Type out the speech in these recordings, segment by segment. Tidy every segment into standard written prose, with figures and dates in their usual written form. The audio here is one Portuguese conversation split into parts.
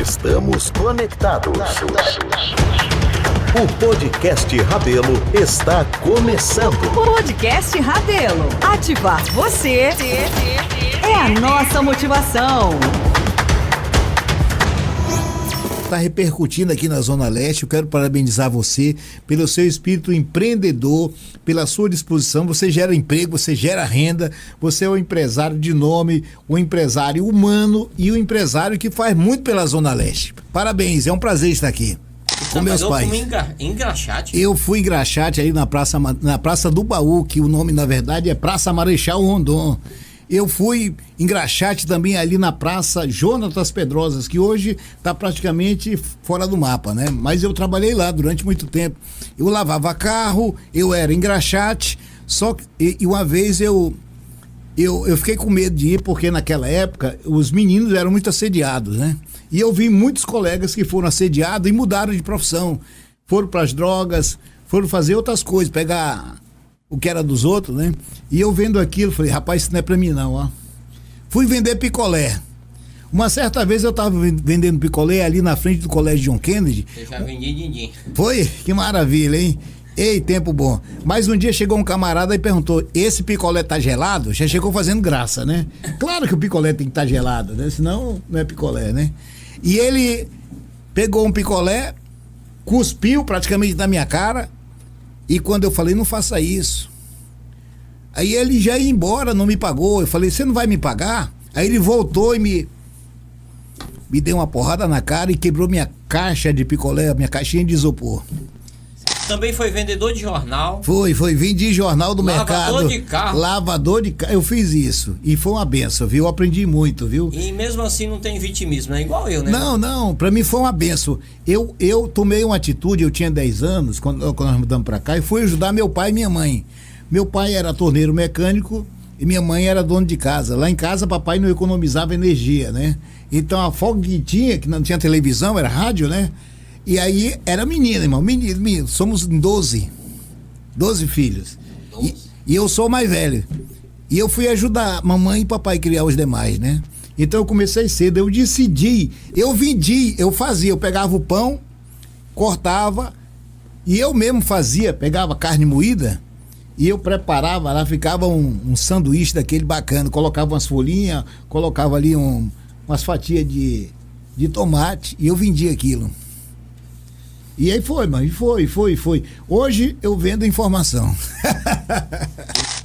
Estamos conectados. O podcast Rabelo está começando. Podcast Rabelo. Ativar você é a nossa motivação. Está repercutindo aqui na Zona Leste. Eu quero parabenizar você pelo seu espírito empreendedor, pela sua disposição. Você gera emprego, você gera renda, você é um empresário de nome, um empresário humano e um empresário que faz muito pela Zona Leste. Parabéns, é um prazer estar aqui com meus pais. Engraxate? Eu fui em Engraxate aí na Praça do Baú, que o nome na verdade é Praça Marechal Rondon. Eu fui em Engraxate também ali na Praça Jonatas Pedrosas, que hoje está praticamente fora do mapa, né? Mas eu trabalhei lá durante muito tempo. Eu lavava carro, eu era em Engraxate, só que e uma vez eu fiquei com medo de ir, porque naquela época os meninos eram muito assediados, né? E eu vi muitos colegas que foram assediados e mudaram de profissão. Foram para as drogas, foram fazer outras coisas, pegar o que era dos outros, né? E eu vendo aquilo, falei, rapaz, isso não é pra mim não, ó. Fui vender picolé. Uma certa vez eu tava vendendo picolé ali na frente do colégio John Kennedy. Eu já vendi din-din. Foi? Que maravilha, hein? Ei, tempo bom. Mas um dia chegou um camarada e perguntou, esse picolé tá gelado? Já chegou fazendo graça, né? Claro que o picolé tem que estar gelado, né? Senão não é picolé, né? E ele pegou um picolé, cuspiu praticamente na minha cara. E quando eu falei, não faça isso. Aí ele já ia embora, não me pagou. Eu falei, você não vai me pagar? Aí ele voltou e me deu uma porrada na cara e quebrou minha caixa de picolé, minha caixinha de isopor. Também foi vendedor de jornal. Foi, vendi jornal do mercado. Lavador de carro. Lavador de carro, eu fiz isso. E foi uma benção, viu? Eu aprendi muito, viu? E mesmo assim não tem vitimismo, é igual eu, né? Não, pra mim foi uma benção. Eu tomei uma atitude, eu tinha 10 anos, quando nós mudamos pra cá, e fui ajudar meu pai e minha mãe. Meu pai era torneiro mecânico e minha mãe era dona de casa. Lá em casa, papai não economizava energia, né? Então a folga que tinha, que não tinha televisão, era rádio, né? E aí era menina, irmão, menino. Somos 12 filhos. 12? E eu sou o mais velho. E eu fui ajudar mamãe e papai a criar os demais, né? Então eu comecei cedo, eu decidi, eu vendi, eu fazia, eu pegava o pão, cortava, e eu mesmo fazia, pegava carne moída, e eu preparava, lá ficava um sanduíche daquele bacana, colocava umas folhinhas, colocava ali umas fatias de tomate, e eu vendia aquilo. E aí foi, mano, foi. Hoje eu vendo informação.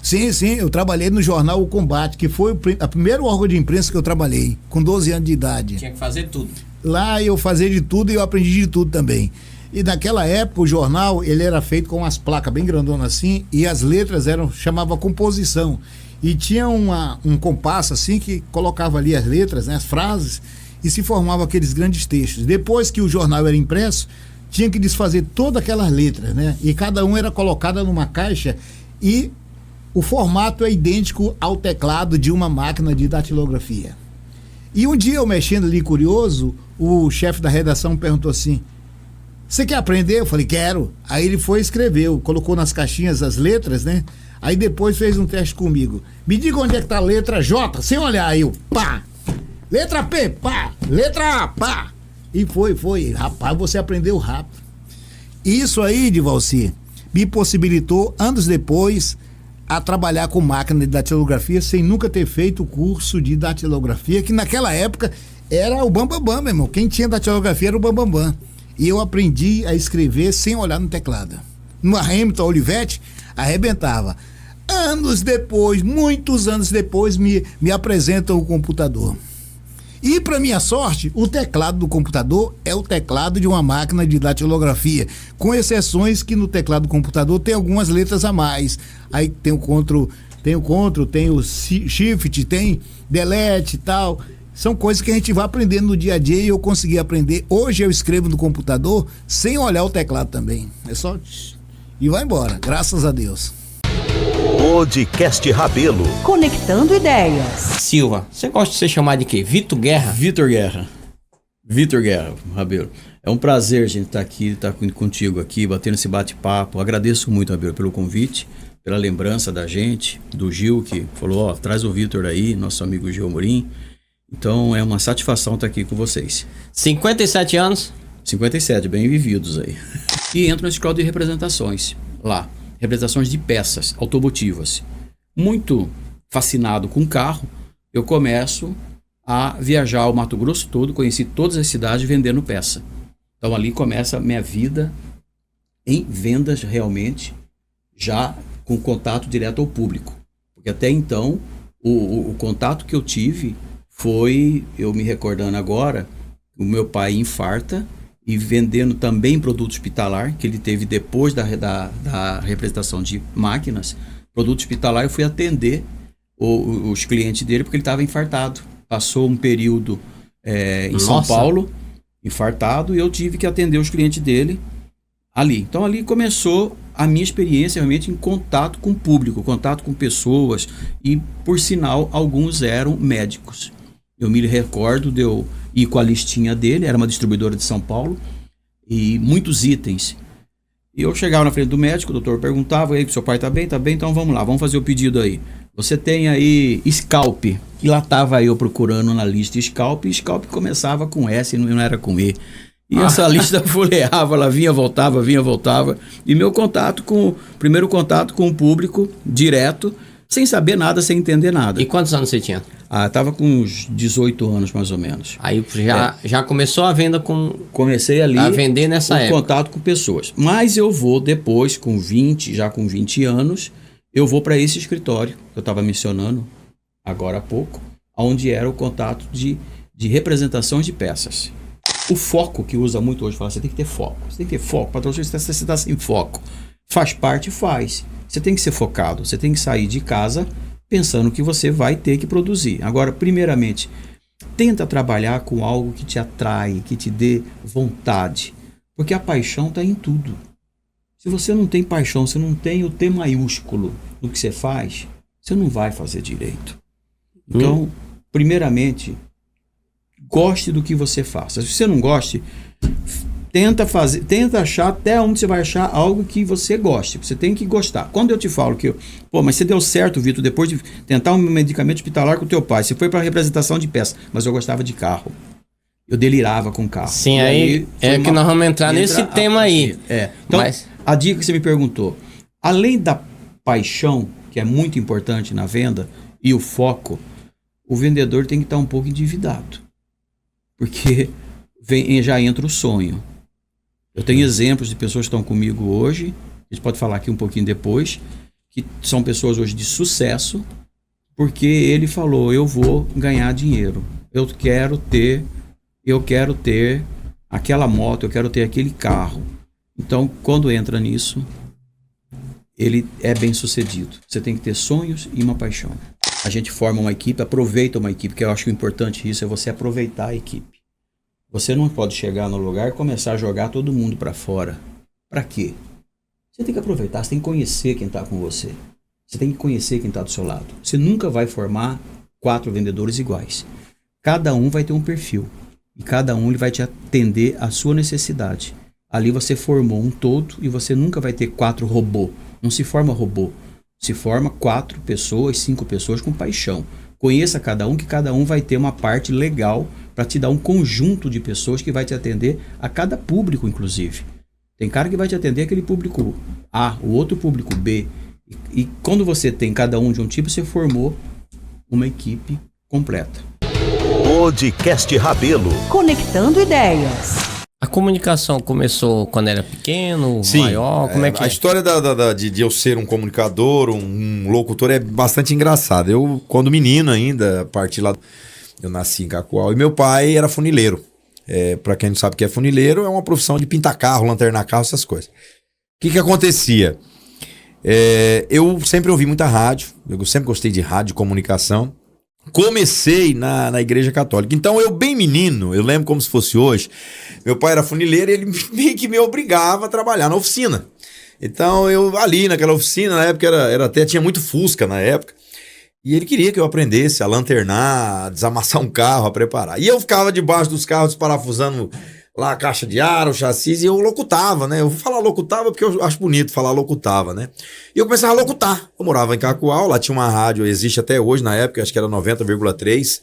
Sim, eu trabalhei no jornal O Combate, que foi a primeiro órgão de imprensa que eu trabalhei, com 12 anos de idade. Tinha que fazer tudo. Lá eu fazia de tudo e eu aprendi de tudo também. E naquela época o jornal, ele era feito com umas placas bem grandonas assim, e as letras chamava composição. E tinha um compasso assim, que colocava ali as letras, né, as frases, e se formavam aqueles grandes textos. Depois que o jornal era impresso, tinha que desfazer todas aquelas letras, né? E cada uma era colocada numa caixa e o formato é idêntico ao teclado de uma máquina de datilografia. E um dia eu mexendo ali curioso, o chefe da redação perguntou assim, você quer aprender? Eu falei, quero. Aí ele foi e escreveu, colocou nas caixinhas as letras, né? Aí depois fez um teste comigo. Me diga onde é que tá a letra J, sem olhar. Aí eu, pá! Letra P, pá! Letra A, pá! E foi. Rapaz, você aprendeu rápido. Isso aí, Divalci, me possibilitou, anos depois, a trabalhar com máquina de datilografia sem nunca ter feito o curso de datilografia, que naquela época era o bambambam, meu irmão. Quem tinha datilografia era o bambambam. E eu aprendi a escrever sem olhar no teclado. No Hamilton Olivetti, arrebentava. Anos depois, muitos anos depois, me apresentam o computador. E, para minha sorte, o teclado do computador é o teclado de uma máquina de datilografia, com exceções que no teclado do computador tem algumas letras a mais. Aí tem o Ctrl, tem o Shift, tem Delete e tal. São coisas que a gente vai aprendendo no dia a dia e eu consegui aprender. Hoje eu escrevo no computador sem olhar o teclado também. É só... E vai embora, graças a Deus. Podcast Rabelo. Conectando ideias. Silva, você gosta de ser chamado de quê? Vitor Guerra? Vitor Guerra, Rabelo. É um prazer a gente estar aqui, estar contigo aqui, batendo esse bate-papo. Agradeço muito, Rabelo, pelo convite, pela lembrança da gente, do Gil, que falou, traz o Vitor aí, nosso amigo Gil Amorim. Então é uma satisfação estar aqui com vocês. 57 anos. 57, bem vividos aí. E entro na escola de representações, lá. Representações de peças automotivas. Muito fascinado com carro, eu começo a viajar ao Mato Grosso todo, conheci todas as cidades vendendo peça. Então ali começa a minha vida em vendas realmente, já com contato direto ao público. Porque até então, o contato que eu tive foi, eu me recordando agora, o meu pai infarta e vendendo também produto hospitalar, que ele teve depois da representação de máquinas, produto hospitalar, eu fui atender os clientes dele porque ele estava infartado. Passou um período em São Paulo, infartado, e eu tive que atender os clientes dele ali. Então ali começou a minha experiência realmente em contato com o público, contato com pessoas, e por sinal alguns eram médicos. Eu me recordo de eu ir com a listinha dele, era uma distribuidora de São Paulo, e muitos itens. E eu chegava na frente do médico, o doutor perguntava, aí, seu pai tá bem, então vamos lá, vamos fazer o pedido aí. Você tem aí Scalp, e lá estava eu procurando na lista Scalp, e Scalp começava com S e não era com E. E essa lista folheava, ela vinha, voltava, e meu primeiro contato com o público, direto, sem saber nada, sem entender nada. E quantos anos você tinha? Tava com uns 18 anos, mais ou menos. Aí já começou a venda Comecei ali a vender nessa época. Contato com pessoas. Mas eu vou depois, com 20 anos, eu vou para esse escritório que eu estava mencionando agora há pouco, onde era o contato de representações de peças. O foco que usa muito hoje, fala, você tem que ter foco. Você tem que ter foco. Patrocínio, você está sem foco. Faz parte, faz. Você tem que ser focado. Você tem que sair de casa pensando que você vai ter que produzir. Agora, primeiramente, tenta trabalhar com algo que te atrai, que te dê vontade. Porque a paixão está em tudo. Se você não tem paixão, se não tem o T maiúsculo no que você faz, você não vai fazer direito. Então, primeiramente, goste do que você faça. Se você não goste, tenta achar até onde você vai achar algo que você goste. Você tem que gostar. Quando eu te falo que, mas você deu certo, Vitor, depois de tentar um medicamento hospitalar com o teu pai, você foi para a representação de peça, mas eu gostava de carro. Eu delirava com carro. Sim, aí que nós vamos entrar nesse tema aí. Então, a dica que você me perguntou, além da paixão, que é muito importante na venda, e o foco, o vendedor tem que estar um pouco endividado. Porque já entra o sonho. Eu tenho exemplos de pessoas que estão comigo hoje, a gente pode falar aqui um pouquinho depois, que são pessoas hoje de sucesso, porque ele falou, eu vou ganhar dinheiro, eu quero ter aquela moto, eu quero ter aquele carro. Então, quando entra nisso, ele é bem sucedido. Você tem que ter sonhos e uma paixão. A gente forma uma equipe, aproveita uma equipe, que eu acho que o importante isso é você aproveitar a equipe. Você não pode chegar no lugar e começar a jogar todo mundo para fora. Para quê? Você tem que aproveitar, você tem que conhecer quem está com você. Você tem que conhecer quem está do seu lado. Você nunca vai formar 4 vendedores iguais. Cada um vai ter um perfil. E cada um ele vai te atender à sua necessidade. Ali você formou um todo e você nunca vai ter 4 robôs. Não se forma robô. Se forma 4 pessoas, 5 pessoas com paixão. Conheça cada um, que cada um vai ter uma parte legal para te dar um conjunto de pessoas que vai te atender a cada público, inclusive. Tem cara que vai te atender aquele público A, o outro público B. E quando você tem cada um de um tipo, você formou uma equipe completa. Podcast Rabelo. Conectando ideias. A comunicação começou quando era pequeno, maior? Como é que a história de eu ser um comunicador, um locutor é bastante engraçada. Eu, quando menino ainda, a partir lá, eu nasci em Cacoal e meu pai era funileiro. Pra quem não sabe o que é funileiro, é uma profissão de pintar carro, lanternar carro, essas coisas. O que acontecia? Eu sempre ouvi muita rádio, eu sempre gostei de rádio, comunicação. Comecei na igreja católica. Então eu bem menino, eu lembro como se fosse hoje, meu pai era funileiro e ele meio que me obrigava a trabalhar na oficina. Então eu ali naquela oficina, na época até tinha muito Fusca na época, e ele queria que eu aprendesse a lanternar, a desamassar um carro, a preparar. E eu ficava debaixo dos carros parafusando lá a caixa de ar, o chassi, e eu locutava, né? Eu vou falar locutava porque eu acho bonito falar locutava, né? E eu começava a locutar. Eu morava em Cacoal, lá tinha uma rádio, existe até hoje na época, acho que era 90,3,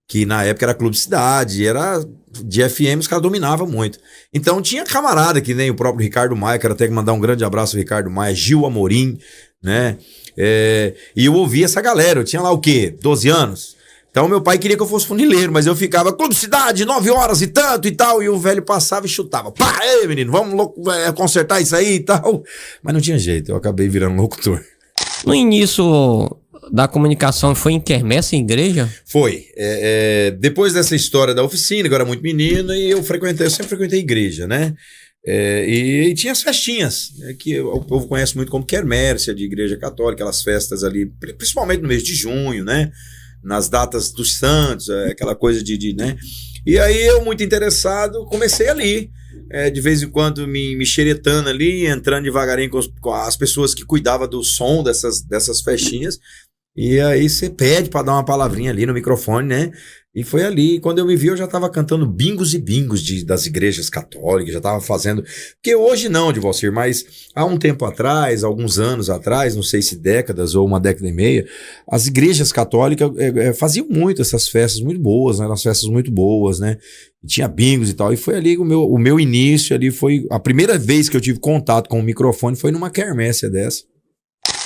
que na época era Clube Cidade, era de FM, os caras dominavam muito. Então tinha camarada que nem o próprio Ricardo Maia, quero até mandar um grande abraço ao Ricardo Maia, Gil Amorim, né? E eu ouvia essa galera, eu tinha lá o quê? 12 anos. Então meu pai queria que eu fosse funileiro, mas eu ficava, Clube Cidade, 9 horas e tanto e tal, e o velho passava e chutava. Pá, ei menino, vamos consertar isso aí e tal. Mas não tinha jeito, eu acabei virando locutor. No início da comunicação foi em quermesse, em igreja? Foi. Depois dessa história da oficina, que eu era muito menino, e eu sempre frequentei igreja, né? E tinha as festinhas, né, que o povo conhece muito como quermesse, de igreja católica, aquelas festas ali, principalmente no mês de junho, né? Nas datas dos santos, aquela coisa né? E aí eu, muito interessado, comecei ali. De vez em quando me xeretando ali, entrando devagarinho com as pessoas que cuidavam do som dessas festinhas. E aí você pede para dar uma palavrinha ali no microfone, né? E foi ali, quando eu me vi, eu já estava cantando bingos e bingos das igrejas católicas, já estava fazendo... Porque hoje não, Divalcir, mas há um tempo atrás, alguns anos atrás, não sei se décadas ou uma década e meia, as igrejas católicas faziam muito essas festas muito boas, né? Eram festas muito boas, né? E tinha bingos e tal, e foi ali o meu início, ali foi... A primeira vez que eu tive contato com o microfone foi numa quermesse dessa.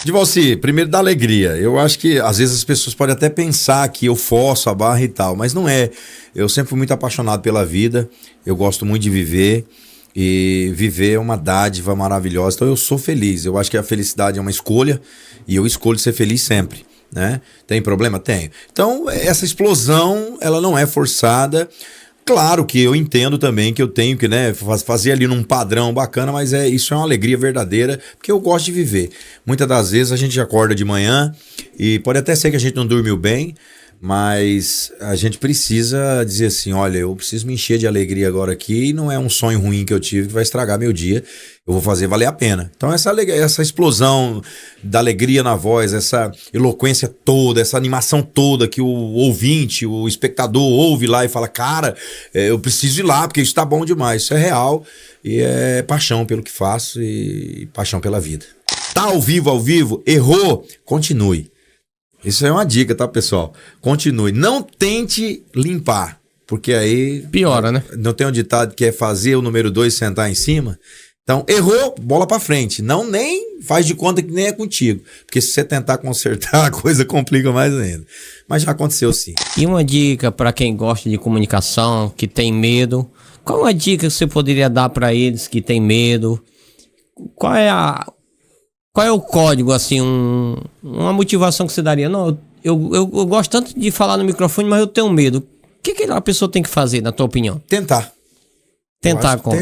Divalcir, primeiro da alegria. Eu acho que às vezes as pessoas podem até pensar que eu forço a barra e tal, mas não é. Eu sempre fui muito apaixonado pela vida, eu gosto muito de viver, e viver é uma dádiva maravilhosa, então eu sou feliz. Eu acho que a felicidade é uma escolha, e eu escolho ser feliz sempre, né? Tem problema? Tenho. Então essa explosão, ela não é forçada. Claro que eu entendo também que eu tenho que, né, fazer ali num padrão bacana, mas isso é uma alegria verdadeira, porque eu gosto de viver. Muitas das vezes a gente acorda de manhã e pode até ser que a gente não dormiu bem, mas a gente precisa dizer assim, olha, eu preciso me encher de alegria agora aqui, e não é um sonho ruim que eu tive que vai estragar meu dia, eu vou fazer valer a pena. Então essa explosão da alegria na voz, essa eloquência toda, essa animação toda que o ouvinte, o espectador ouve lá e fala, cara, eu preciso ir lá porque isso tá bom demais, isso é real e é paixão pelo que faço e paixão pela vida. Tá ao vivo, errou, continue. Isso é uma dica, tá, pessoal? Continue. Não tente limpar, porque aí... Piora, né? Não tem um ditado que é fazer o número 2 sentar em cima? Então, errou, bola pra frente. Não nem faz de conta que nem é contigo. Porque se você tentar consertar, a coisa complica mais ainda. Mas já aconteceu sim. E uma dica para quem gosta de comunicação, que tem medo. Qual é uma dica que você poderia dar para eles que tem medo? Qual é o código, assim, uma motivação que você daria? Não, eu gosto tanto de falar no microfone, mas eu tenho medo. O que a pessoa tem que fazer, na tua opinião? Tentar. Tentar como?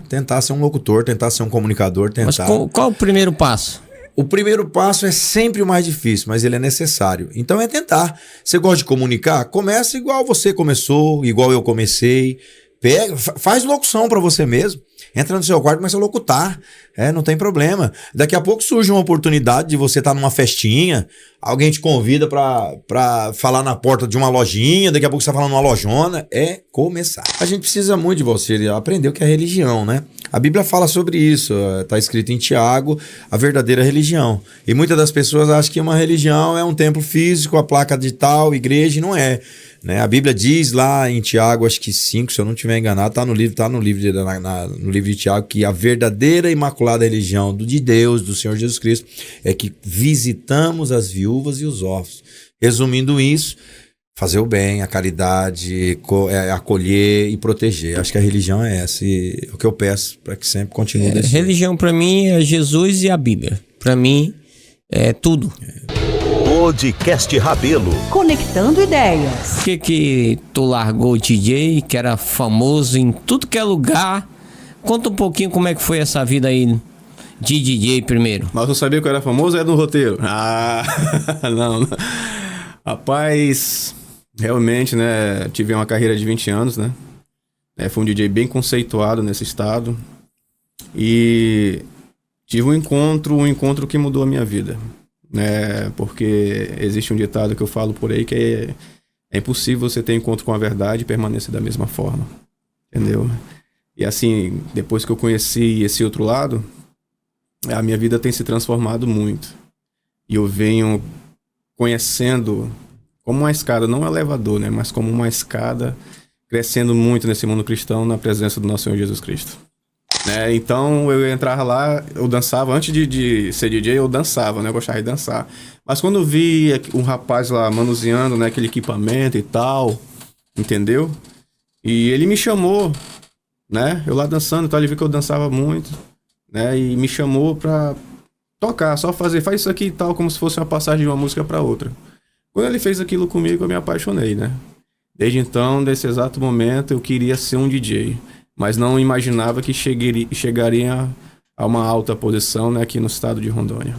Tentar ser um locutor, tentar ser um comunicador, tentar. Mas qual o primeiro passo? O primeiro passo é sempre o mais difícil, mas ele é necessário. Então é tentar. Você gosta de comunicar? Começa igual você começou, igual eu comecei. Pega, faz locução pra você mesmo. Entra no seu quarto e começa a locutar. Não tem problema. Daqui a pouco surge uma oportunidade de você estar numa festinha, alguém te convida pra falar na porta de uma lojinha, daqui a pouco você tá falando numa lojona. É começar. A gente precisa muito de você aprender o que é religião, né? A Bíblia fala sobre isso. Tá escrito em Tiago, a verdadeira religião. E muitas das pessoas acham que uma religião é um templo físico, a placa de tal, igreja, e não é. Né? A Bíblia diz lá em Tiago, acho que 5, se eu não estiver enganado, tá no livro de Tiago, que a verdadeira imaculada religião de Deus, do Senhor Jesus Cristo, é que visitamos as viúvas e os órfãos. Resumindo isso, fazer o bem, a caridade, acolher e proteger. Acho que a religião é essa, e é o que eu peço para que sempre continue desse jeito. Religião para mim é Jesus e a Bíblia. Para mim é tudo. Podcast Rabelo. Conectando ideias. Por que tu largou o DJ, que era famoso em tudo que é lugar? Conta um pouquinho como é que foi essa vida aí de DJ primeiro. Mas eu sabia que eu era famoso, era no roteiro. Não. Rapaz, realmente, né, tive uma carreira de 20 anos, né? Fui um DJ bem conceituado nesse estado. E tive um encontro que mudou a minha vida. Porque existe um ditado que eu falo por aí que é impossível você ter encontro com a verdade e permanecer da mesma forma, entendeu? E assim, depois que eu conheci esse outro lado, a minha vida tem se transformado muito, e eu venho conhecendo como uma escada, não um elevador, né? Mas como uma escada crescendo muito nesse mundo cristão na presença do nosso Senhor Jesus Cristo. Né? Então eu entrava lá, eu dançava, antes de ser DJ eu dançava, né? Eu gostava de dançar. Mas quando eu vi um rapaz lá manuseando, né, aquele equipamento e tal, entendeu? E ele me chamou, né? Eu lá dançando, então ele viu que eu dançava muito, né? E me chamou pra tocar, só faz isso aqui e tal, como se fosse uma passagem de uma música pra outra. Quando ele fez aquilo comigo, eu me apaixonei, né? Desde então, desse exato momento, eu queria ser um DJ, mas não imaginava que chegaria a uma alta posição, né, aqui no estado de Rondônia.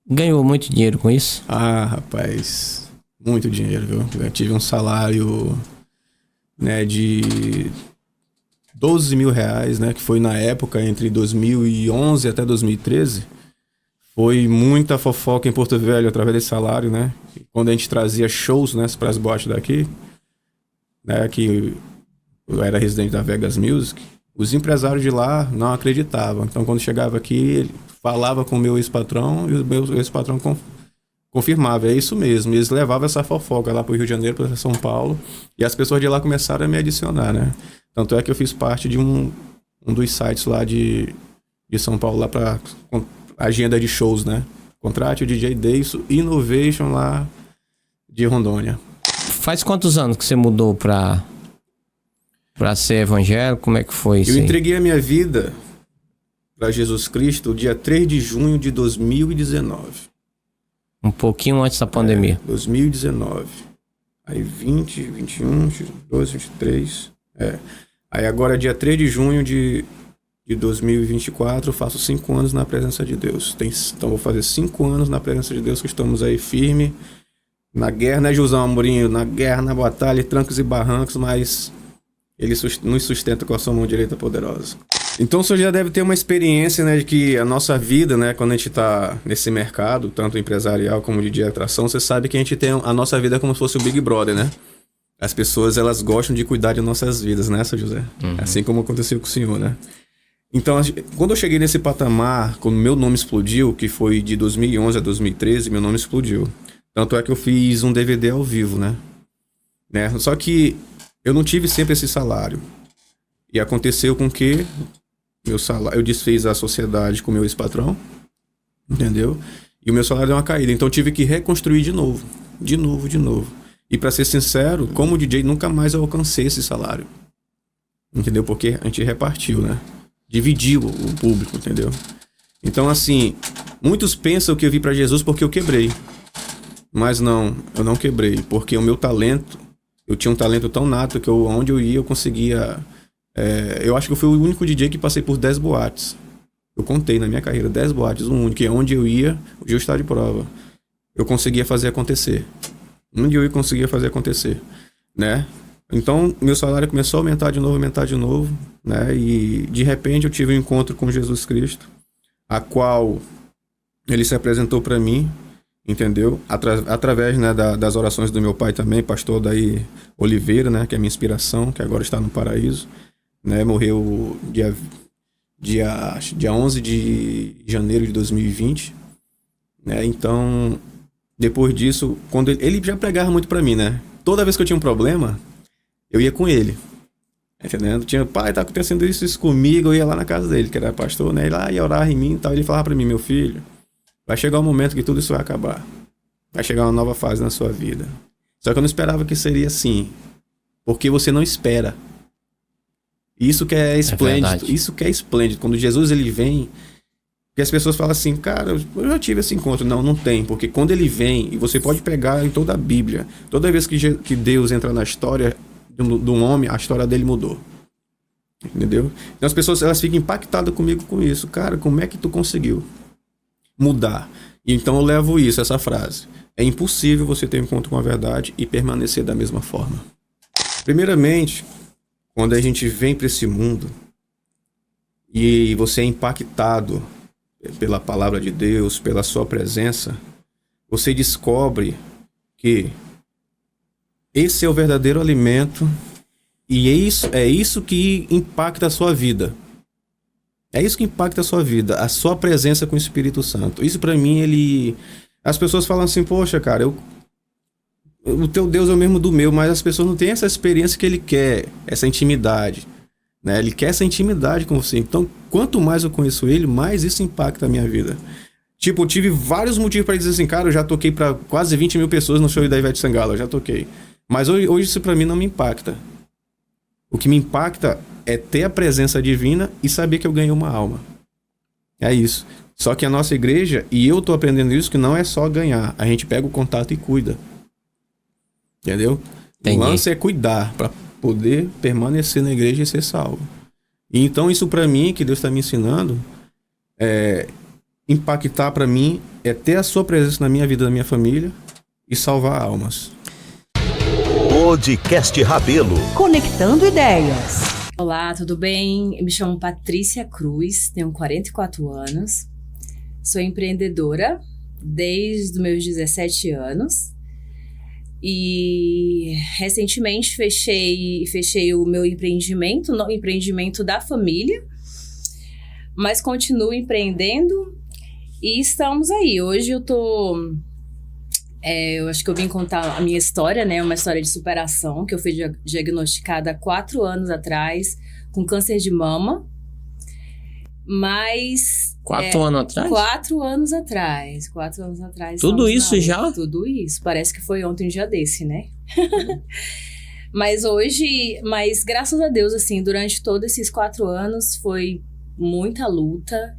Ganhou muito dinheiro com isso? Ah, rapaz, muito dinheiro, viu? Eu tive um salário, né, de 12 mil reais, né, que foi na época entre 2011 até 2013. Foi muita fofoca em Porto Velho através desse salário, né? Quando a gente trazia shows, né, para as boates daqui, né, que eu era residente da Vegas Music, os empresários de lá não acreditavam. Então, quando chegava aqui, ele falava com o meu ex-patrão e o meu ex-patrão confirmava, é isso mesmo. E eles levavam essa fofoca lá para o Rio de Janeiro, para São Paulo, e as pessoas de lá começaram a me adicionar, né? Tanto é que eu fiz parte de um dos sites lá de São Paulo, lá para agenda de shows, né? Contrate o DJ Deiso Innovation lá de Rondônia. Faz quantos anos que você mudou pra ser evangélico? Como é que foi isso? Eu entreguei a minha vida para Jesus Cristo dia 3 de junho de 2019. Um pouquinho antes da pandemia. 2019. Aí 20, 21, 22, 23. Aí agora dia 3 de junho de 2024, eu faço 5 anos na presença de Deus. Então vou fazer 5 anos na presença de Deus, que estamos aí firme na guerra, né, Josão Amorim? Na guerra, na batalha, trancos e barrancos, mas ele nos sustenta com a sua mão direita poderosa. Então o senhor já deve ter uma experiência, né, de que a nossa vida, né, quando a gente está nesse mercado, tanto empresarial como de atração, você sabe que a gente tem a nossa vida como se fosse o Big Brother, né? As pessoas, elas gostam de cuidar de nossas vidas, né, seu José? Assim como aconteceu com o senhor, né? Então, quando eu cheguei nesse patamar, quando meu nome explodiu, que foi de 2011 a 2013, meu nome explodiu. Tanto é que eu fiz um DVD ao vivo, né? Só que eu não tive sempre esse salário. E aconteceu com que meu salário, eu desfiz a sociedade com meu ex-patrão, entendeu? E o meu salário deu uma caída. Então eu tive que reconstruir de novo. E pra ser sincero, como DJ, nunca mais eu alcancei esse salário. Entendeu? Porque a gente repartiu, né? Dividiu o público, entendeu? Então, assim, muitos pensam que eu vim pra Jesus porque eu quebrei. Mas não, eu não quebrei. Porque o meu talento, eu tinha um talento tão nato que onde eu ia, eu conseguia... eu acho que eu fui o único DJ que passei por 10 boates. Eu contei na minha carreira 10 boates, um único. Que é onde eu ia, o dia está de prova. Eu conseguia fazer acontecer. Onde eu ia, conseguia fazer acontecer, né? Então, meu salário começou a aumentar de novo, né? E, de repente, eu tive um encontro com Jesus Cristo, a qual ele se apresentou para mim, entendeu? Através, né, das orações do meu pai também, pastor Daí Oliveira, né? Que é a minha inspiração, que agora está no paraíso, né? Morreu dia 11 de janeiro de 2020, né? Então, depois disso, quando ele já pregava muito para mim, né? Toda vez que eu tinha um problema, eu ia com ele, entendendo? Pai, tá acontecendo isso comigo. Eu ia lá na casa dele, que era pastor, né? Ele lá ia orar em mim e tal. Ele falava pra mim, meu filho, vai chegar um momento que tudo isso vai acabar. Vai chegar uma nova fase na sua vida. Só que eu não esperava que seria assim. Porque você não espera. Isso que é esplêndido. Isso que é esplêndido. Quando Jesus, ele vem... Porque as pessoas falam assim, cara, eu já tive esse encontro. Não tem. Porque quando ele vem, e você pode pegar em toda a Bíblia, toda vez que Deus entra na história de um homem, a história dele mudou. Entendeu? Então as pessoas, elas ficam impactadas comigo com isso. Cara, como é que tu conseguiu mudar? E então eu levo essa frase. É impossível você ter um encontro com a verdade e permanecer da mesma forma. Primeiramente, quando a gente vem para esse mundo e você é impactado pela palavra de Deus, pela sua presença, você descobre que esse é o verdadeiro alimento e é isso que impacta a sua vida. É isso que impacta a sua vida, a sua presença com o Espírito Santo. Isso pra mim, as pessoas falam assim, poxa, cara, eu o teu Deus é o mesmo do meu, mas as pessoas não têm essa experiência que ele quer, essa intimidade, né? Ele quer essa intimidade com você. Então, quanto mais eu conheço ele, mais isso impacta a minha vida. Tipo, eu tive vários motivos para dizer assim, cara, eu já toquei para quase 20 mil pessoas no show da Ivete Sangalo, eu já toquei. Mas hoje isso para mim não me impacta. O que me impacta é ter a presença divina e saber que eu ganhei uma alma. É isso. Só que a nossa igreja, e eu tô aprendendo isso, que não é só ganhar. A gente pega o contato e cuida. Entendeu? Entendi. O lance é cuidar para poder permanecer na igreja e ser salvo. E então isso para mim, que Deus está me ensinando, impactar para mim é ter a sua presença na minha vida, na minha família e salvar almas. Podcast Rabelo. Conectando ideias. Olá, tudo bem? Eu me chamo Patrícia Cruz, tenho 44 anos, sou empreendedora desde os meus 17 anos e recentemente fechei o meu empreendimento, no empreendimento da família, mas continuo empreendendo e estamos aí. Hoje eu acho que eu vim contar a minha história, né? Uma história de superação, que eu fui diagnosticada há 4 anos atrás com câncer de mama. Mas... 4 anos atrás? 4 anos atrás. 4 anos atrás. Tudo isso já? Tudo isso. Parece que foi ontem um dia desse, né? Mas graças a Deus, assim, durante todos esses 4 anos foi muita luta.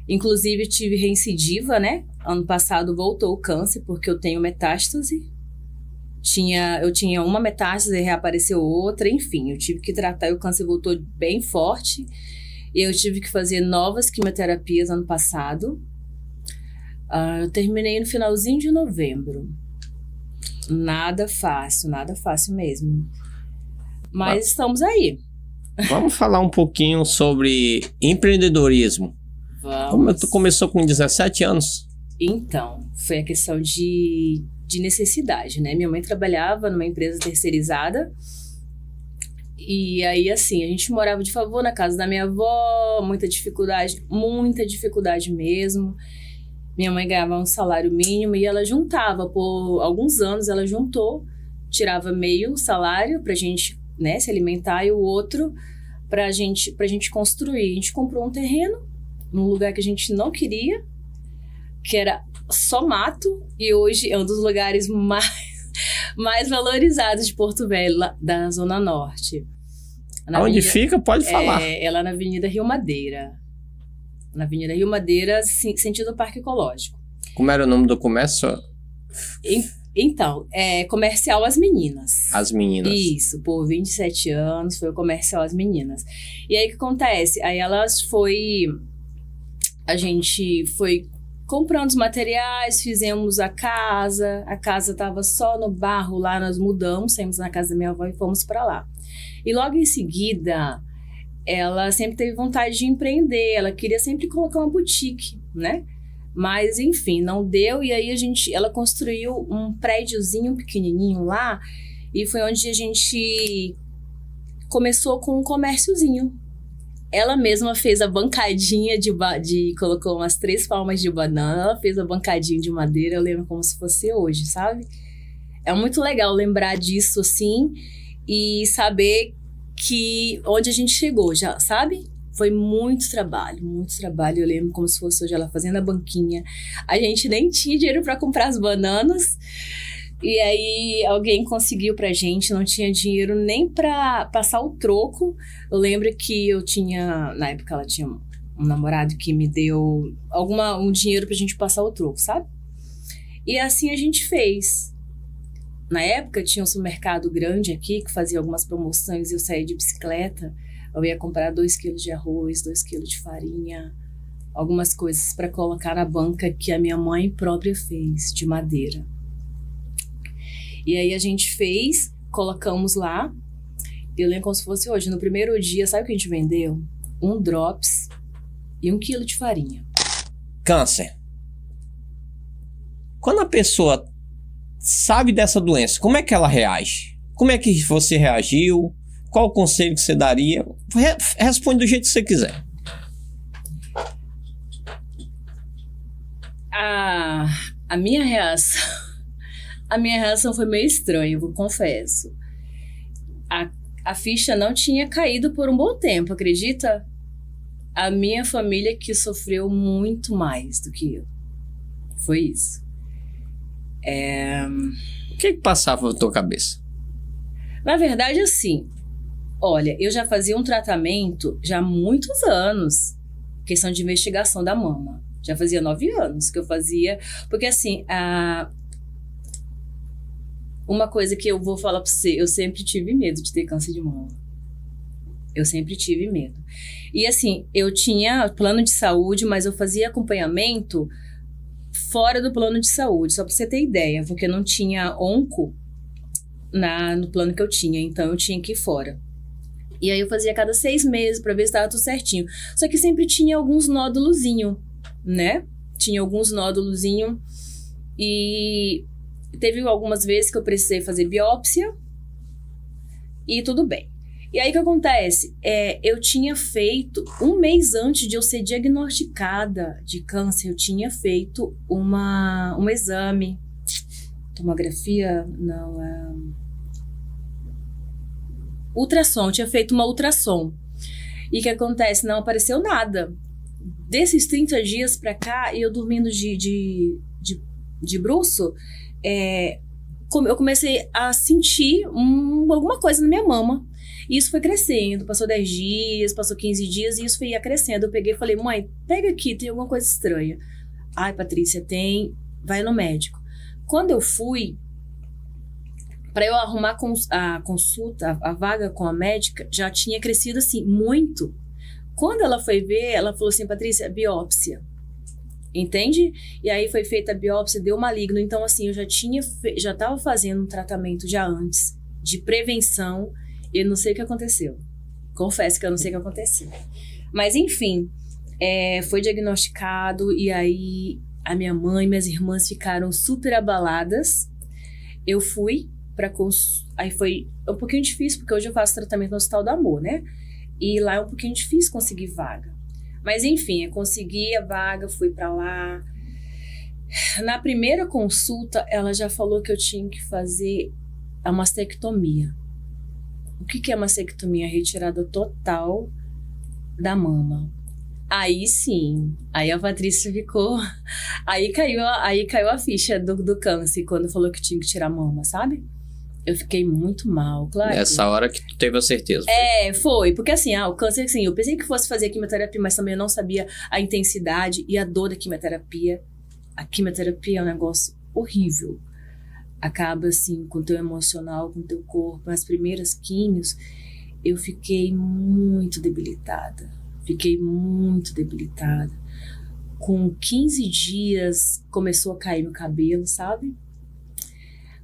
Inclusive, tive reincidiva, né? Ano passado voltou o câncer, porque eu tenho metástase. Eu tinha uma metástase e reapareceu outra. Enfim, eu tive que tratar e o câncer voltou bem forte. E eu tive que fazer novas quimioterapias ano passado. Eu terminei no finalzinho de novembro. Nada fácil mesmo. Mas estamos aí. Vamos falar um pouquinho sobre empreendedorismo. Como tu começou com 17 anos? Então, foi a questão de necessidade, né? Minha mãe trabalhava numa empresa terceirizada. E aí, assim, a gente morava de favor na casa da minha avó, muita dificuldade mesmo. Minha mãe ganhava um salário mínimo e ela juntava, por alguns anos ela juntou, tirava meio salário pra gente, né, se alimentar e o outro pra gente construir. A gente comprou um terreno num lugar que a gente não queria, que era só mato, e hoje é um dos lugares mais valorizados de Porto Velho, da Zona Norte. Onde fica, pode falar. É lá na Avenida Rio Madeira. Na Avenida Rio Madeira, sentido Parque Ecológico. Como era o nome do comércio? Então, Comercial As Meninas. As Meninas. Isso, por 27 anos foi o Comercial As Meninas. E aí, o que acontece? Aí a gente foi comprando os materiais, fizemos a casa estava só no barro lá, nós mudamos, saímos na casa da minha avó e fomos para lá. E logo em seguida, ela sempre teve vontade de empreender, ela queria sempre colocar uma boutique, né? Mas, enfim, não deu, e aí ela construiu um prédiozinho pequenininho lá, e foi onde a gente começou com um comérciozinho. Ela mesma fez a bancadinha colocou umas 3 palmas de banana, ela fez a bancadinha de madeira, eu lembro como se fosse hoje, sabe? É muito legal lembrar disso, assim, e saber que onde a gente chegou, já, sabe? Foi muito trabalho, eu lembro como se fosse hoje ela fazendo a banquinha. A gente nem tinha dinheiro para comprar as bananas, e aí alguém conseguiu pra gente, não tinha dinheiro nem pra passar o troco. Eu lembro que na época ela tinha um namorado que me deu um dinheiro pra gente passar o troco, sabe? E assim a gente fez. Na época tinha um supermercado grande aqui que fazia algumas promoções e eu saía de bicicleta. Eu ia comprar 2 quilos de arroz, 2 quilos de farinha, algumas coisas pra colocar na banca que a minha mãe própria fez, de madeira. E aí a gente colocamos lá, eu lembro como se fosse hoje, no primeiro dia, sabe o que a gente vendeu? 1 drops e 1 quilo de farinha. Câncer. Quando a pessoa sabe dessa doença, como é que ela reage? Como é que você reagiu? Qual o conselho que você daria? Responde do jeito que você quiser. A minha reação A minha reação foi meio estranha, eu confesso. A ficha não tinha caído por um bom tempo, acredita? A minha família que sofreu muito mais do que eu. Foi isso. O que passava na tua cabeça? Na verdade, assim, olha, eu já fazia um tratamento já há muitos anos. Questão de investigação da mama. Já fazia 9 anos que eu fazia. Porque assim, uma coisa que eu vou falar pra você, eu sempre tive medo de ter câncer de mama. Eu sempre tive medo. E assim, eu tinha plano de saúde, mas eu fazia acompanhamento fora do plano de saúde, só pra você ter ideia, porque não tinha onco no plano que eu tinha, então eu tinha que ir fora. E aí eu fazia a cada 6 meses pra ver se estava tudo certinho. Só que sempre tinha alguns nódulozinhos, né? Tinha alguns nódulozinhos e teve algumas vezes que eu precisei fazer biópsia e tudo bem. E aí o que acontece? Eu tinha feito, um mês antes de eu ser diagnosticada de câncer, eu tinha feito um exame. Tomografia? Não, ultrassom, eu tinha feito uma ultrassom. E o que acontece? Não apareceu nada. Desses 30 dias pra cá, eu dormindo de bruço, eu comecei a sentir alguma coisa na minha mama. E isso foi crescendo, passou 10 dias, passou 15 dias, e isso foi crescendo. Eu peguei e falei, mãe, pega aqui, tem alguma coisa estranha. Ai, Patrícia, tem, vai no médico. Quando eu fui, para eu arrumar a consulta, a vaga com a médica, já tinha crescido assim, muito. Quando ela foi ver, ela falou assim, Patrícia, biópsia. Entende? E aí foi feita a biópsia, deu maligno. Então, assim, eu já estava fazendo um tratamento já antes, de prevenção, e eu não sei o que aconteceu. Confesso que eu não sei o que aconteceu. Mas, enfim, foi diagnosticado, e aí a minha mãe e minhas irmãs ficaram super abaladas. Eu fui aí foi um pouquinho difícil, porque hoje eu faço tratamento no Hospital do Amor, né? E lá é um pouquinho difícil conseguir vaga. Mas enfim, eu consegui a vaga, fui pra lá. Na primeira consulta, ela já falou que eu tinha que fazer a mastectomia. O que é mastectomia? Retirada total da mama. Aí sim, aí a Patrícia ficou... Aí caiu a ficha do câncer, quando falou que tinha que tirar a mama, sabe? Eu fiquei muito mal, claro. Nessa hora que tu teve a certeza. Foi. Porque assim, o câncer, assim, eu pensei que fosse fazer a quimioterapia, mas também eu não sabia a intensidade e a dor da quimioterapia. A quimioterapia é um negócio horrível. Acaba, assim, com o teu emocional, com o teu corpo. As primeiras químios, eu fiquei muito debilitada. Com 15 dias, começou a cair meu cabelo, sabe?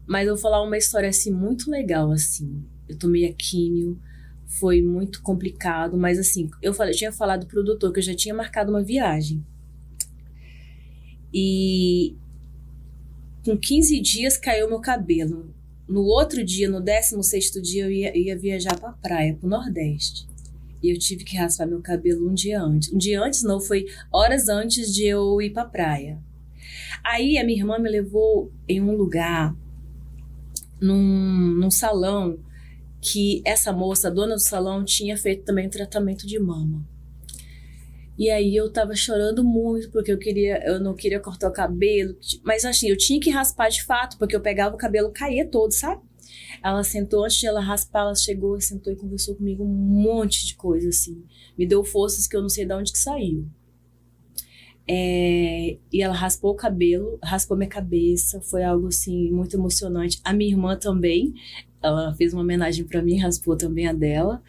Mas eu vou falar uma história, assim, muito legal, assim. Eu tomei a químio, foi muito complicado, mas, assim, eu tinha falado pro doutor que eu já tinha marcado uma viagem. E com 15 dias caiu meu cabelo. No outro dia, no 16º dia, eu ia viajar pra praia, pro Nordeste. E eu tive que raspar meu cabelo um dia antes. Um dia antes não, foi horas antes de eu ir pra praia. Aí a minha irmã me levou em um lugar, num salão, que essa moça, a dona do salão, tinha feito também tratamento de mama. E aí eu tava chorando muito, porque eu não queria cortar o cabelo, mas assim, eu tinha que raspar de fato, porque eu pegava o cabelo, caía todo, sabe? Ela sentou, antes de ela raspar, ela chegou, sentou e conversou comigo um monte de coisa, assim. Me deu forças que eu não sei de onde que saiu. E ela raspou o cabelo, raspou minha cabeça, foi algo assim muito emocionante. A minha irmã também, ela fez uma homenagem pra mim, raspou também a dela.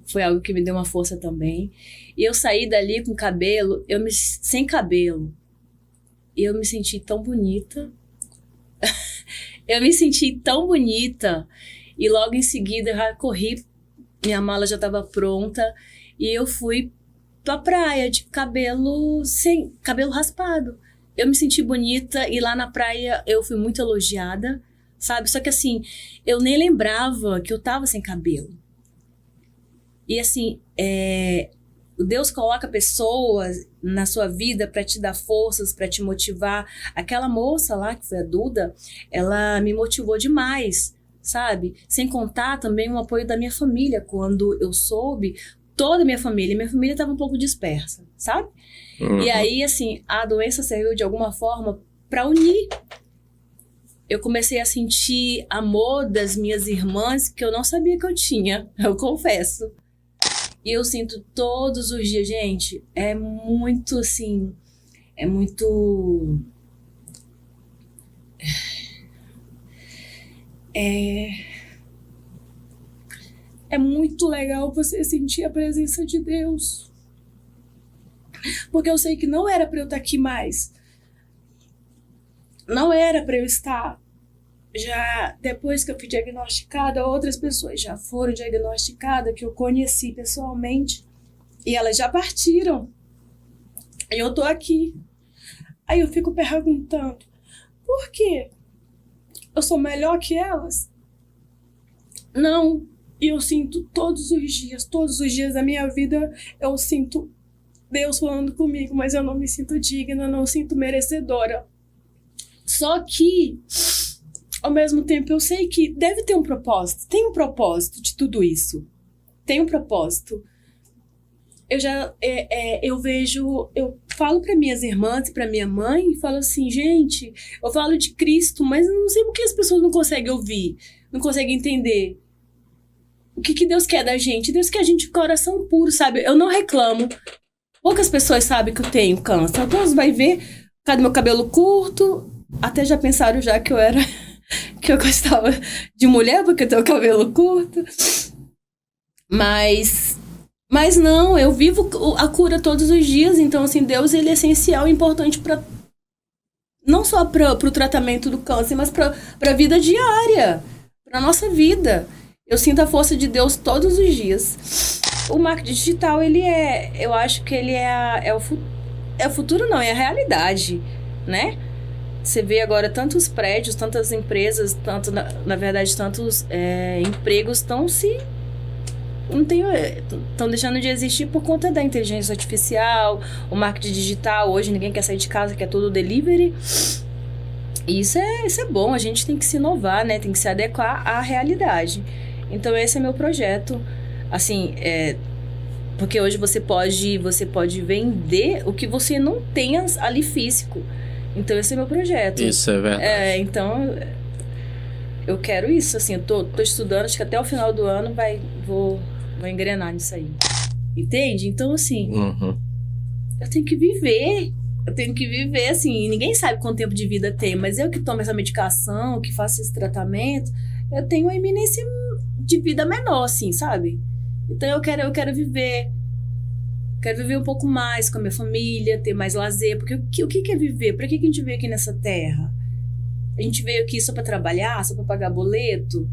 Foi algo que me deu uma força também. E eu saí dali com cabelo, sem cabelo. E eu me senti tão bonita. Eu me senti tão bonita. E logo em seguida eu já corri, minha mala já estava pronta. E eu fui pra praia de cabelo raspado. Eu me senti bonita e lá na praia eu fui muito elogiada, sabe? Só que assim, eu nem lembrava que eu tava sem cabelo. E assim, Deus coloca pessoas na sua vida para te dar forças, para te motivar. Aquela moça lá, que foi a Duda, ela me motivou demais, sabe? Sem contar também o apoio da minha família. Quando eu soube, toda a minha família estava um pouco dispersa, sabe? E aí, assim, a doença serviu de alguma forma para unir. Eu comecei a sentir amor das minhas irmãs que eu não sabia que eu tinha, eu confesso. E eu sinto todos os dias, gente, é muito assim, é muito... É muito legal você sentir a presença de Deus. Porque eu sei que não era para eu estar aqui mais. Não era para eu estar. Já depois que eu fui diagnosticada, outras pessoas já foram diagnosticadas, que eu conheci pessoalmente, e elas já partiram. E eu tô aqui. Aí eu fico perguntando, por quê? Eu sou melhor que elas? Não. E eu sinto todos os dias da minha vida, eu sinto Deus falando comigo, mas eu não me sinto digna, eu não me sinto merecedora. Só que, ao mesmo tempo, eu sei que deve ter um propósito. Tem um propósito de tudo isso. Tem um propósito. Eu vejo, eu falo para minhas irmãs e para minha mãe, e falo assim, gente, eu falo de Cristo, mas eu não sei por que as pessoas não conseguem ouvir, não conseguem entender. O que Deus quer da gente? Deus quer a gente de coração puro, sabe? Eu não reclamo. Poucas pessoas sabem que eu tenho câncer. Todos vai ver, por causa do meu cabelo curto, até já pensaram já que eu gostava de mulher porque eu tenho cabelo curto. Mas não, eu vivo a cura todos os dias. Então, assim, Deus, ele é essencial e importante para não só para o tratamento do câncer, mas para a vida diária, para nossa vida. Eu sinto a força de Deus todos os dias. O marketing digital, eu acho que ele é o futuro, não, é a realidade, né? Você vê agora tantos prédios, tantas empresas, na verdade, tantos empregos estão deixando de existir por conta da inteligência artificial, o marketing digital. Hoje ninguém quer sair de casa, quer tudo delivery. E isso é bom, a gente tem que se inovar, né? Tem que se adequar à realidade. Então esse é meu projeto, assim, porque hoje você pode vender o que você não tem ali físico. Então esse é meu projeto. Isso é verdade. Então eu quero isso, assim, eu tô estudando, acho que até o final do ano vou engrenar nisso aí. Entende? Então, assim, eu tenho que viver. Assim, ninguém sabe quanto tempo de vida tem, mas eu que tomo essa medicação, que faço esse tratamento, eu tenho uma iminência de vida menor, assim, sabe? Então eu quero viver. Quero viver um pouco mais com a minha família, ter mais lazer. Porque o que é viver? Pra que a gente veio aqui nessa terra? A gente veio aqui só pra trabalhar, só pra pagar boleto?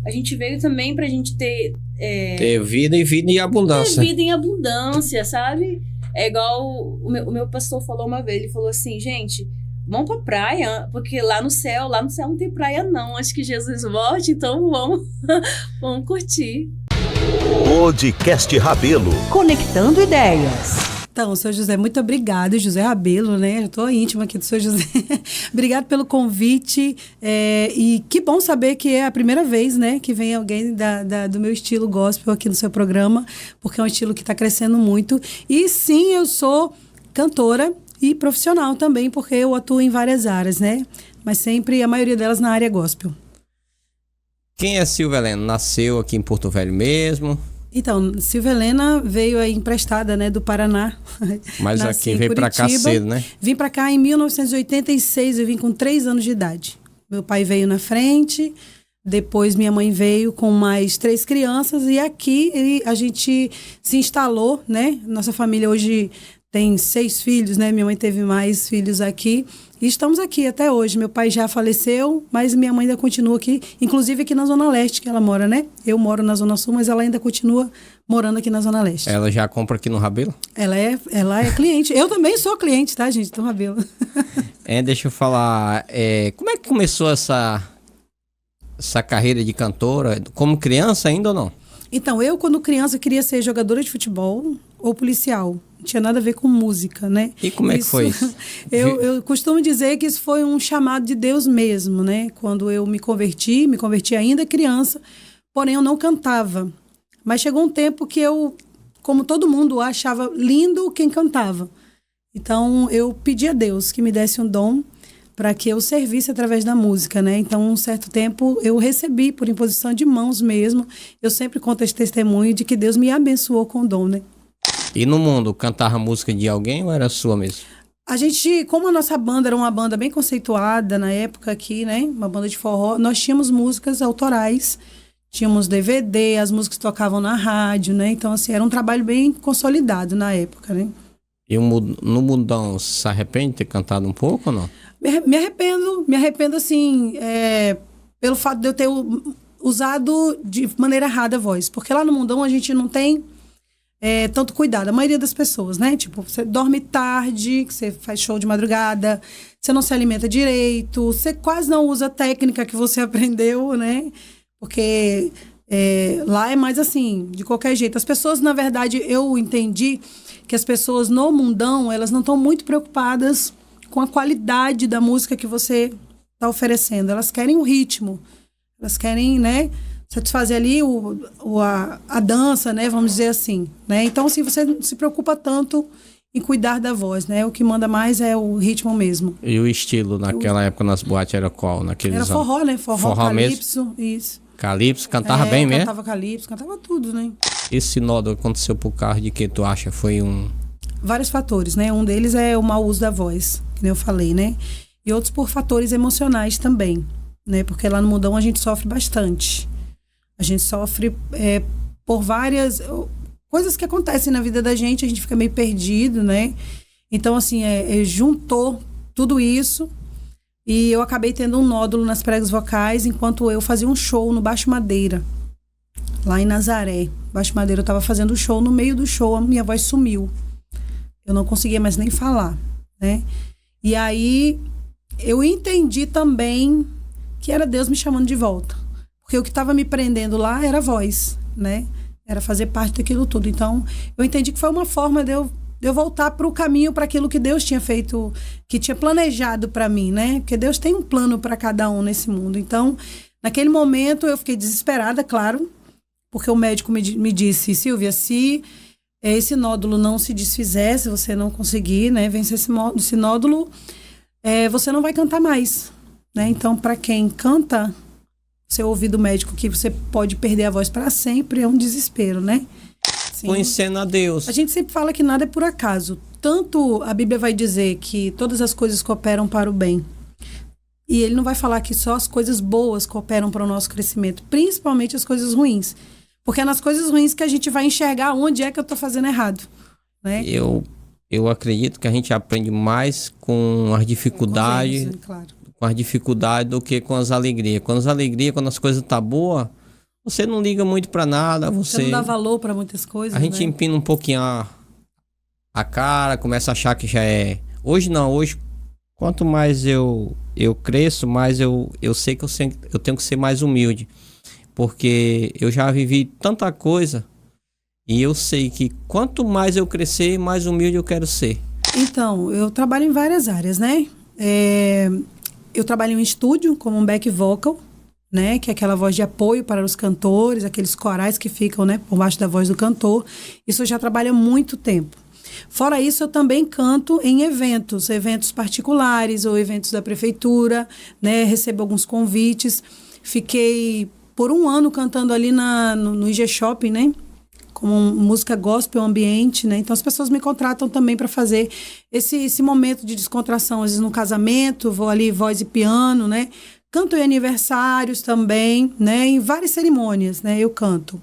A gente veio também pra gente ter... ter vida e vida em abundância. Ter vida em abundância, sabe? É igual o meu pastor falou uma vez. Ele falou assim, gente, vamos pra praia, porque lá no céu não tem praia não. Acho que Jesus volte, então vamos curtir. Podcast Rabelo. Conectando ideias. Então, seu José, muito obrigada, José Rabelo, né? Eu estou íntima aqui do seu José. Obrigado pelo convite. E que bom saber que é a primeira vez, né, que vem alguém do meu estilo gospel aqui no seu programa, porque é um estilo que está crescendo muito. E sim, eu sou cantora e profissional também, porque eu atuo em várias áreas, né? Mas sempre a maioria delas na área gospel. Quem é Silvia Helena? Nasceu aqui em Porto Velho mesmo? Então, Silvia Helena veio aí emprestada, né, do Paraná. Mas aqui veio para cá cedo, né? Vim para cá em 1986, eu vim com 3 anos de idade. Meu pai veio na frente, depois minha mãe veio com mais 3 crianças e aqui a gente se instalou, né? Nossa família hoje tem 6 filhos, né? Minha mãe teve mais filhos aqui. E estamos aqui até hoje. Meu pai já faleceu, mas minha mãe ainda continua aqui, inclusive aqui na Zona Leste, que ela mora, né? Eu moro na Zona Sul, mas ela ainda continua morando aqui na Zona Leste. Ela já compra aqui no Rabelo? Ela é cliente. Eu também sou cliente, tá, gente? Do Rabelo. Deixa eu falar. Como é que começou essa carreira de cantora? Como criança ainda ou não? Então, eu, quando criança, queria ser jogadora de futebol. ou policial. Não tinha nada a ver com música, né? E como é que foi isso? Eu costumo dizer que isso foi um chamado de Deus mesmo, né? Quando eu me converti ainda criança, porém eu não cantava. Mas chegou um tempo que eu, como todo mundo, achava lindo quem cantava. Então eu pedi a Deus que me desse um dom para que eu servisse através da música, né? Então, um certo tempo, eu recebi por imposição de mãos mesmo. Eu sempre conto esse testemunho de que Deus me abençoou com o dom, né? E no mundo, cantava música de alguém ou era sua mesmo? A gente, como a nossa banda era uma banda bem conceituada na época aqui, né? Uma banda de forró, nós tínhamos músicas autorais, tínhamos DVD, as músicas tocavam na rádio, né? Então, assim, era um trabalho bem consolidado na época, né? E no mundão, se arrepende de ter cantado um pouco ou não? Me arrependo assim, pelo fato de eu ter usado de maneira errada a voz. Porque lá no mundão a gente não tem tanto cuidado. A maioria das pessoas, né? Tipo, você dorme tarde, você faz show de madrugada, você não se alimenta direito, você quase não usa a técnica que você aprendeu, né? Porque lá é mais assim, de qualquer jeito. As pessoas, na verdade, eu entendi que as pessoas no mundão, elas não estão muito preocupadas com a qualidade da música que você está oferecendo. Elas querem o ritmo. Elas querem, né, satisfazer ali a dança, né, vamos dizer assim, né? Então, assim, você não se preocupa tanto em cuidar da voz, né? O que manda mais é o ritmo mesmo. E o estilo naquela época nas boates era qual? Era forró, né? Forró calypso, mesmo? Isso. Calypso, cantava bem mesmo? Cantava calypso, cantava tudo, né? Esse nódulo aconteceu por causa de que tu acha? Foi Vários fatores, né? Um deles é o mau uso da voz, que nem eu falei, né? E outros por fatores emocionais também, né? Porque lá no mundão a gente sofre bastante. A gente sofre por várias coisas que acontecem na vida da gente, a gente fica meio perdido, né? Então, assim, juntou tudo isso e eu acabei tendo um nódulo nas pregas vocais enquanto eu fazia um show no Baixo Madeira, lá em Nazaré. Baixo Madeira, eu estava fazendo show, no meio do show a minha voz sumiu. Eu não conseguia mais nem falar, né? E aí eu entendi também que era Deus me chamando de volta. Porque o que estava me prendendo lá era a voz, né? Era fazer parte daquilo tudo. Então, eu entendi que foi uma forma de eu voltar para o caminho, para aquilo que Deus tinha feito, que tinha planejado para mim, né? Porque Deus tem um plano para cada um nesse mundo. Então, naquele momento, eu fiquei desesperada, claro, porque o médico me disse, Silvia, se esse nódulo não se desfizer, se você não conseguir, né, vencer esse nódulo, você não vai cantar mais, né? Então, para quem canta, você ouvir do médico que você pode perder a voz para sempre, é um desespero, né? Conhecendo a Deus. A gente sempre fala que nada é por acaso. Tanto a Bíblia vai dizer que todas as coisas cooperam para o bem. E ele não vai falar que só as coisas boas cooperam para o nosso crescimento, principalmente as coisas ruins. Porque é nas coisas ruins que a gente vai enxergar onde é que eu estou fazendo errado, né? Eu acredito que a gente aprende mais com as dificuldades, com as dificuldades do que com as alegrias. Quando as coisas estão boas, você não liga muito para nada. Você não dá valor para muitas coisas. A gente empina um pouquinho a cara, começa a achar que já é. Hoje não, hoje quanto mais eu cresço, mais eu sei que eu tenho que ser mais humilde. Porque eu já vivi tanta coisa e eu sei que quanto mais eu crescer, mais humilde eu quero ser. Então, eu trabalho em várias áreas, né? Eu trabalho em estúdio como um back vocal, né? Que é aquela voz de apoio para os cantores, aqueles corais que ficam, né, por baixo da voz do cantor. Isso eu já trabalho há muito tempo. Fora isso, eu também canto em eventos particulares ou eventos da prefeitura, né? Recebo alguns convites. Fiquei por um ano cantando ali no IG Shopping, né? Como música gospel ambiente, né? Então as pessoas me contratam também para fazer esse momento de descontração, às vezes no casamento, vou ali voz e piano, né? Canto em aniversários também, né? Em várias cerimônias, né? Eu canto.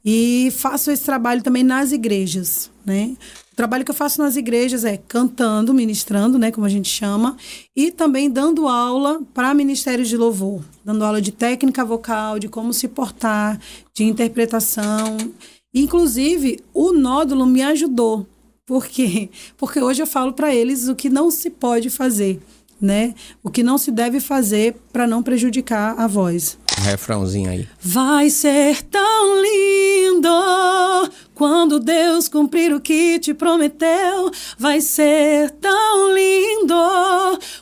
E faço esse trabalho também nas igrejas, né? O trabalho que eu faço nas igrejas é cantando, ministrando, né, como a gente chama, e também dando aula para ministérios de louvor, dando aula de técnica vocal, de como se portar, de interpretação. Inclusive, o nódulo me ajudou. Por quê? Porque hoje eu falo para eles o que não se pode fazer, né? O que não se deve fazer para não prejudicar a voz. Um refrãozinho aí. Vai ser tão lindo quando Deus Deus cumprir o que te prometeu. Vai ser tão lindo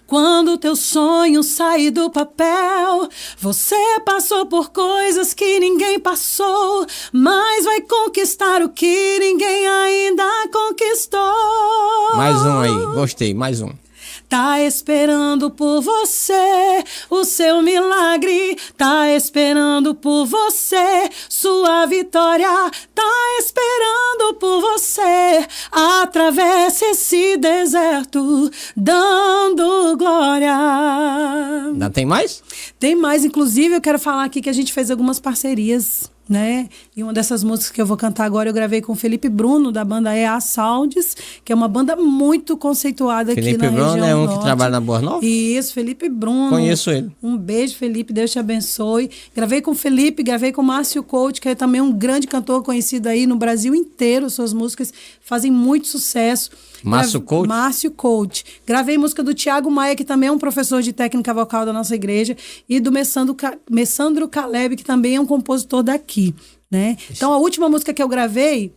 quando teu sonho sair do papel. Você passou por coisas que ninguém passou, mas vai conquistar o que ninguém ainda conquistou. Mais um aí, gostei, mais um. Tá esperando por você o seu milagre, tá esperando por você sua vitória, tá esperando por você. Atravesse esse deserto dando glória. Ainda tem mais? Tem mais, inclusive eu quero falar aqui que a gente fez algumas parcerias, né? E uma dessas músicas que eu vou cantar agora eu gravei com o Felipe Bruno, da banda EA Sounds, que é uma banda muito conceituada aqui na região norte. Felipe Bruno é um que trabalha na Boa Nova? Isso, Felipe Bruno. Conheço ele. Um beijo, Felipe, Deus te abençoe. Gravei com o Felipe, gravei com o Márcio Coach, que é também um grande cantor conhecido aí no Brasil inteiro. Suas músicas fazem muito sucesso. Márcio Coach? Márcio Coach. Gravei música do Thiago Maia, que também é um professor de técnica vocal da nossa igreja, e do Messandro Caleb, que também é um compositor daqui, né? Então, a última música que eu gravei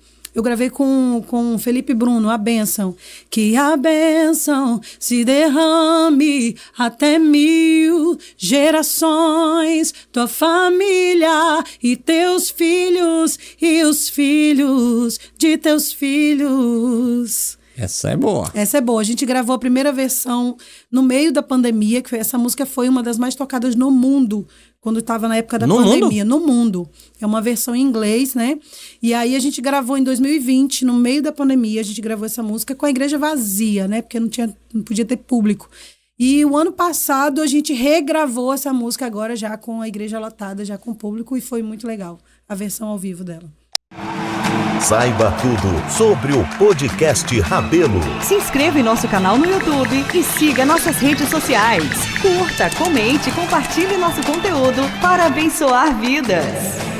com Felipe Bruno, A Bênção. Que a bênção se derrame até 1000 gerações, tua família e teus filhos e os filhos de teus filhos. Essa é boa. Essa é boa. A gente gravou a primeira versão no meio da pandemia, que essa música foi uma das mais tocadas no mundo, quando estava na época da pandemia. No mundo. É uma versão em inglês, né? E aí a gente gravou em 2020, no meio da pandemia, a gente gravou essa música com a igreja vazia, né? Porque não podia ter público. E o ano passado a gente regravou essa música agora já com a igreja lotada, já com público, e foi muito legal a versão ao vivo dela. Saiba tudo sobre o podcast Rabelo. Se inscreva em nosso canal no YouTube e siga nossas redes sociais. Curta, comente e compartilhe nosso conteúdo para abençoar vidas.